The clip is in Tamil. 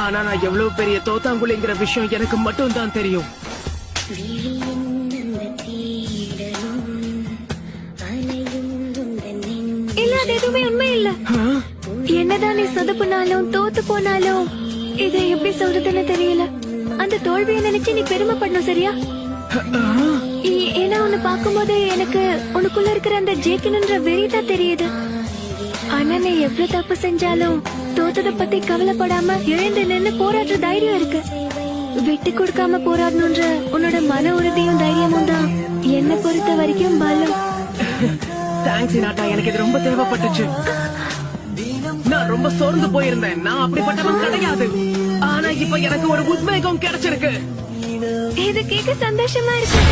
ஆனா நான் எவ்வளவு பெரிய தோத்தாங்குழிங்கிற விஷயம் எனக்கு மட்டும் தான் தெரியும். இல்ல, அது எதுவுமே உண்மை இல்ல. என்னதான் நீ சொதப்புனாலும் தோத்து போனாலும் இதை எப்படி சொல்றதுன்னு தெரியல. அந்த தோல்வியை நினைச்சு நீ பெருமைப்படணும், சரியா? ஏன்னா உன்னை பார்க்கும்போது எனக்கு உனக்குள்ள இருக்கிற அந்த ஜெயிக்கணும்ன்ற வெறிதான் தெரியுது. ஆனா நீ எவ்வளவு தப்பு செஞ்சாலும் தோத்தத பத்தி கவலைப்படாம எழுந்து நின்னு போராடுற தைரியம் இருக்கு. விட்டு கொடுக்காம போராடணும்ன்ற உன்னோட மன உறுதியும் தைரியமும் தான் என்ன பொறுத்த வரைக்கும் பலம். தேங்க்ஸ் நாட்டா, எனக்கு இது ரொம்ப தேவைப்பட்டுச்சு. நான் ரொம்ப சோர்ந்து போயிருந்தேன். நான் அப்படிப்பட்டவன் கிடையாது. ஆனா இப்ப எனக்கு ஒரு உத்வேகம் கிடைச்சிருக்கு. இது கேட்க சந்தோஷமா இருக்கு.